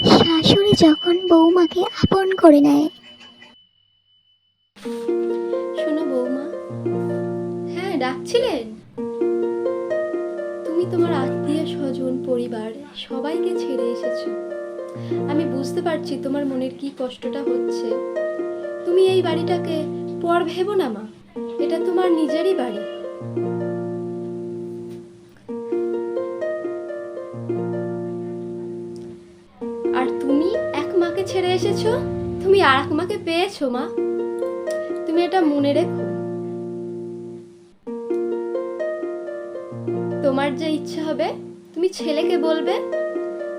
শাশুড়ি যখন বৌমাকে আপন করে নেয়। শোনো বৌমা। হ্যাঁ, ডাকছিলেন? তুমি তোমার আত্মীয় স্বজন পরিবার সবাইকে ছেড়ে এসেছো। আমি বুঝতে পারছি তোমার মনের কি কষ্টটা হচ্ছে। তুমি এই বাড়িটাকে পর ভেবো না মা, এটা তোমার নিজেরই বাড়ি। আর তুমি এক মাকে ছেড়ে এসেছো, তুমি আর এক মাকে পেয়েছো মা। তুমি এটা মনে রেখো। তোমার যে ইচ্ছা হবে তুমি ছেলেকে বলবে,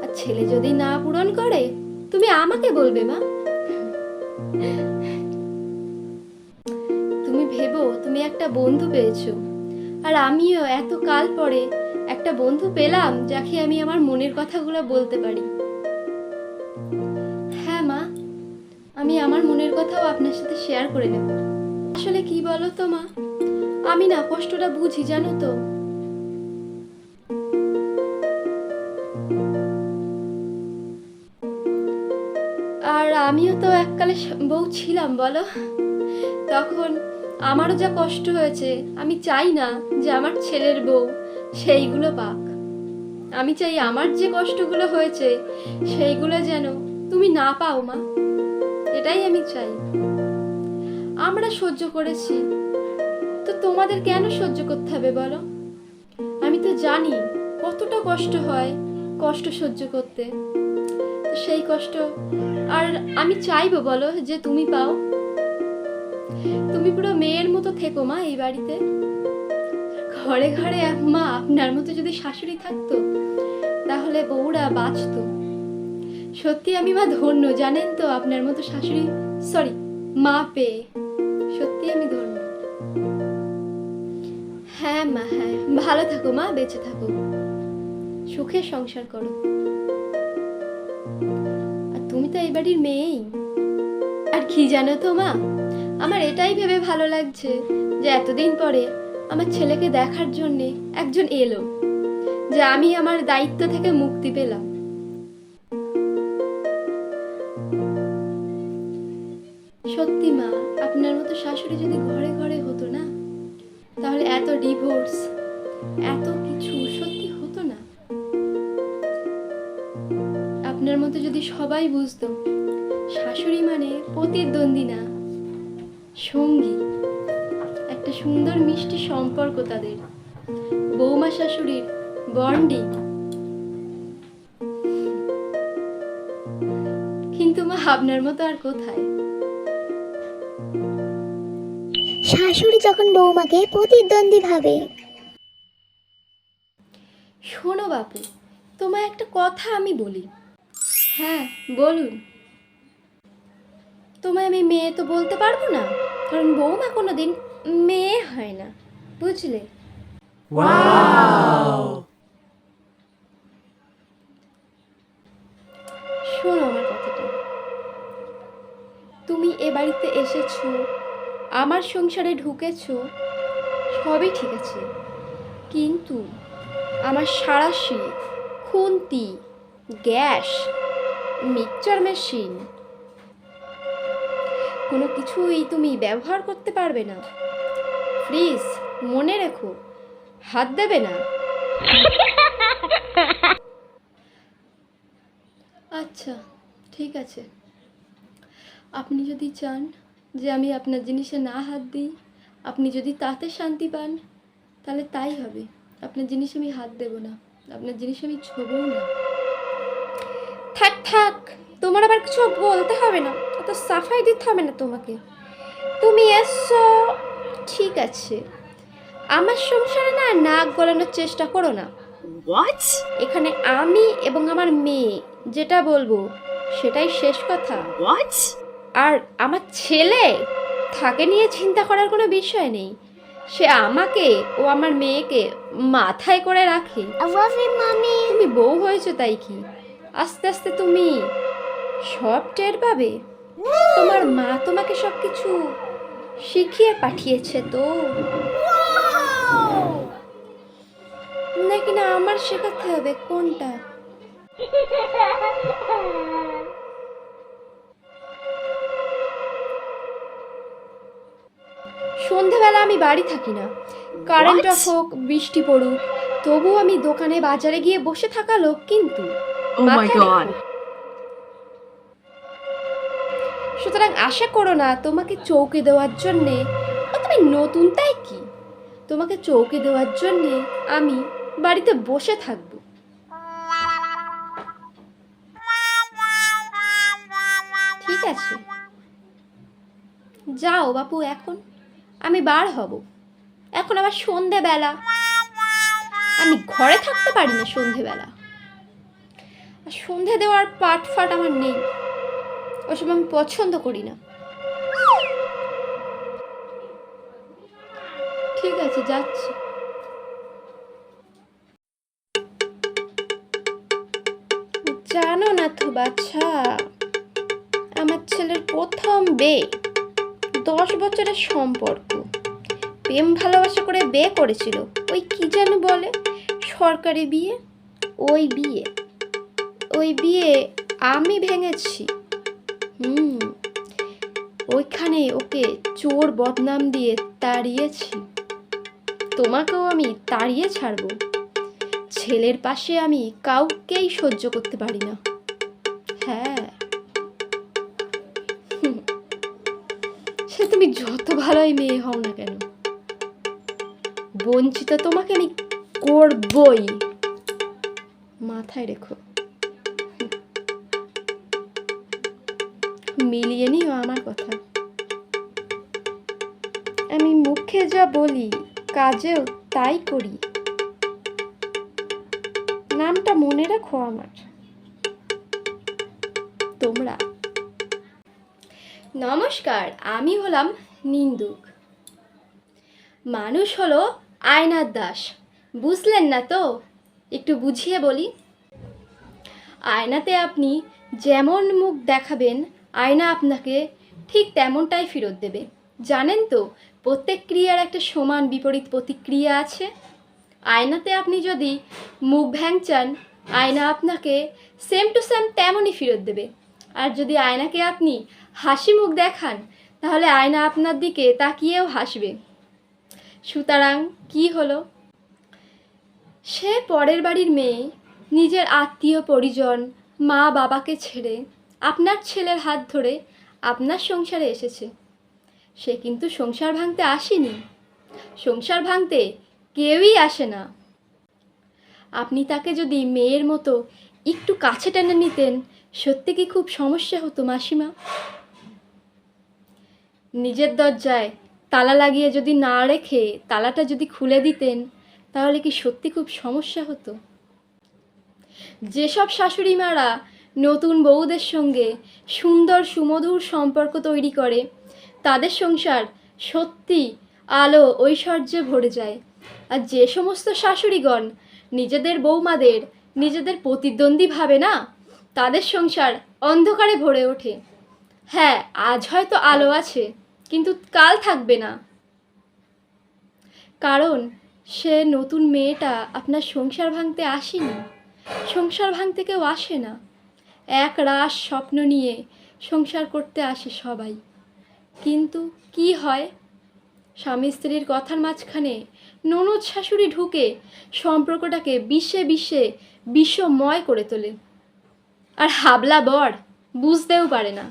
আর ছেলে যদি না পূরণ করে তুমি আমাকে বলবে মা। তুমি ভেবো তুমি একটা বন্ধু পেয়েছো, আর আমিও এত কাল পরে একটা বন্ধু পেলাম যাকে আমি আমার মনের কথাগুলো বলতে পারি। হ্যাঁ মা, আমি আমার মনের কথাও আপনার সাথে শেয়ার করে নেব। আসলে কি বলো তো মা, আমি না কষ্টটা বুঝি জানো তো। আর আমিও তো এককালে বউ ছিলাম বলো, তখন আমারও যা কষ্ট হয়েছে আমি চাই না যে আমার ছেলের বউ সেইগুলো পাক। আমি চাই আমার যে কষ্টগুলো হয়েছে সেইগুলো যেন তুমি না পাও মা, এটাই আমি চাই। আমরা সহ্য করেছি, তো তোমাদের কেন সহ্য করতে হবে বলো? আমি তো জানি কতটা কষ্ট হয় কষ্ট সহ্য করতে, তো সেই কষ্ট আর আমি চাইবো বলো যে তুমি পাও। তুমি পুরো মেয়ের মতো থেকো মা এই বাড়িতে। ঘরে ঘরে মা আপনার মতো যদি শাশুড়ি থাকতো তাহলে বউরা বাঁচতো। সত্যি আমি মা ধন্য, জানেন তো, আপনার মতো শাশুড়ি সরি মা পেয়ে সত্যি আমি ধন্য। হ্যাঁ মা, হ্যাঁ, ভালো থাকো মা, বেঁচে থাকো, সুখে সংসার করো। আর তুমি তো এই বাড়ির মেয়েই। আর কি জানো তো মা, আমার এটাই ভেবে ভালো লাগছে যে এতদিন পরে আমার ছেলেকে দেখার জন্য একজন এলো, যে আমি আমার দায়িত্ব থেকে মুক্তি পেলাম। সত্যি মা, আপনার মতো শাশুড়ি যদি ঘরে ঘরে হতো না, তাহলে এত ডিভোর্স এত কিছু সত্যি হতো না। আপনার মতো যদি সবাই বুঝতো শাশুড়ি মানে প্রতিদ্বন্দ্বী না, সঙ্গী, একটা সুন্দর মিষ্টি সম্পর্ক তাদের, বৌমা শাশুড়ির বন্ডিং। কিন্তু মা আপনার মতো আর কোথায়। শাশুড়ি যখন বৌমাকে প্রতিদ্বন্দ্বী ভাবে। শোনো বাপু, তোমায় একটা কথা আমি বলি। হ্যাঁ বলুন। তোমায় আমি মেয়ে তো বলতে পারবো না, কারণ বৌমা কোনোদিন মেয়ে হয় না, বুঝলে? শোনো আমার কথাটা। তুমি এ বাড়িতে এসেছো, আমার সংসারে ঢুকেছো, সবই ঠিক আছে, কিন্তু আমার সাঁড়াশি, খুন্তি, গ্যাস, মিক্সচার মেশিন কোনো কিছুই তুমি ব্যবহার করতে পারবে না। প্লিজ মনে রেখো, হাত দেবে না। আচ্ছা ঠিক আছে, আপনি যদি চান যে আমি আপনার জিনিসে না হাত দিই, আপনি যদি তাতে শান্তি পান, তাহলে তাই হবে। আপনার জিনিসে আমি হাত দেব না, আপনার জিনিস আমি ছোবও না। থাক থাক, তোমার আবার কিছু বলতে হবে না, অত সাফাই দিতে হবে না তোমাকে। তুমি এসছো ঠিক আছে, আমার সংসারে না নাক গলানোর চেষ্টা করো না। হোয়াট? এখানে আমি এবং আমার মেয়ে যেটা বলবো সেটাই শেষ কথা। হোয়াট? আর আমার ছেলে, তাকে নিয়ে চিন্তা করার কোনো বিষয় নেই। সে আমাকে ও আমার মেয়েকে মাথায় করে রাখে। মামি, তুমি বউ হয়েছো তাই কি, আস্তে আস্তে তুমি সব টের পাবে। তোমার মা তোমাকে সবকিছু শিখিয়ে পাঠিয়েছে তো, নাকি না আমার শেখাতে হবে কোনটা? আমি বাড়ি থাকি না। কারেন্ট অফ হোক, বৃষ্টি পড়ুক, তবু আমি দোকানে বাজারে গিয়ে বসে থাকা লোক কিন্তু। Oh my মাথায় god. রেখো। সুতরাং আশা করো না তোমাকে চৌকে দেওয়ার জন্যে, তুমি নতুন তাই কি, তোমাকে চৌকে দেওয়ার জন্যে আমি বাড়িতে বসে থাকবো। ঠিক আছে, যাও বাপু, এখন আমি বার হব। এখন আবার সন্ধেবেলা, আমি ঘরে থাকতে পারি না সন্ধেবেলা। আর সন্ধে দেওয়ার পাট ফাট আমার নেই, ওসব আমি পছন্দ করি না। ঠিক আছে, যাচ্ছি। জানো না তো বাচ্চা, আমার ছেলের প্রথম বিয়ে, 10 বছরের সম্পর্ক, প্রেম ভালোবাসা করে বিয়ে করেছিল। ওই কি যেন বলে, সরকারি বিয়ে। ওই বিয়ে আমি ভেঙেছি। ওইখানে ওকে চোর বদনাম দিয়ে তাড়িয়েছি। তোমাকেও আমি তাড়িয়ে ছাড়বো। ছেলের পাশে আমি কাউকেই সহ্য করতে পারি না। হ্যাঁ, সে তুমি যত ভালোই মেয়ে হও না কেন, বঞ্চিত তোমাকে আমি করবই, মাথায় রেখো। মিলিয়ে নিও আমার কথা। আমি মুখে যা বলি কাজেও তাই করি। নামটা মনে রাখো আমার, তোমরা। নমস্কার, আমি হলাম নিন্দুক। মানুষ হলো আয়নার দাস, বুঝলেন না তো? একটু বুঝিয়ে বলি। আয়নাতে আপনি যেমন মুখ দেখাবেন, আয়না আপনাকে ঠিক তেমনটাই ফেরত দেবে। জানেন তো, প্রত্যেক ক্রিয়ার একটা সমান বিপরীত প্রতিক্রিয়া আছে। আয়নাতে আপনি যদি মুখ ভ্যাংচান, আয়না আপনাকে সেম টু সেম তেমনই ফেরত দেবে। আর যদি আয়নাকে আপনি হাসি মুখ দেখান, তাহলে আয়না আপনার দিকে তাকিয়েও হাসবে। সুতরাং কি হলো? সে পরের বাড়ির মেয়ে, নিজের আত্মীয় পরিজন, মা বাবাকে ছেড়ে আপনার ছেলের হাত ধরে আপনার সংসারে এসেছে। সে কিন্তু সংসার ভাঙতে আসেনি। সংসার ভাঙতে কেউই আসে না। আপনি তাকে যদি মেয়ের মতো একটু কাছে টেনে নিতেন, সত্যি কি খুব সমস্যা হতো মাসিমা? নিজের দরজায় তালা লাগিয়ে যদি না রেখে তালাটা যদি খুলে দিতেন, তাহলে কি সত্যি খুব সমস্যা হতো? যেসব শাশুড়ি মারা নতুন বউদের সঙ্গে সুন্দর সুমধুর সম্পর্ক তৈরি করে, তাদের সংসার সত্যি আলো ঐশ্বর্যে ভরে যায়। আর যে সমস্ত শাশুড়িগণ নিজেদের বৌমাদের নিজেদের প্রতিদ্বন্দ্বী ভাবে না, তাদের সংসার অন্ধকারে ভরে ওঠে। হ্যাঁ, আজ হয়তো আলো আছে, কিন্তু কাল থাকবে না। কারণ সে নতুন মেয়েটা আপনার সংসার ভাঙতে আসেনি। সংসার ভাঙতে কেউ আসে না। এক রাস স্বপ্ন নিয়ে সংসার করতে আসে সবাই। কিন্তু কি হয়? স্বামী স্ত্রীর কথার মাঝখানে ননদ শাশুড়ি ঢুকে সম্পর্কটাকে বিষময় করে তোলে। আর হাবলা বর বুঝতেও পারে না।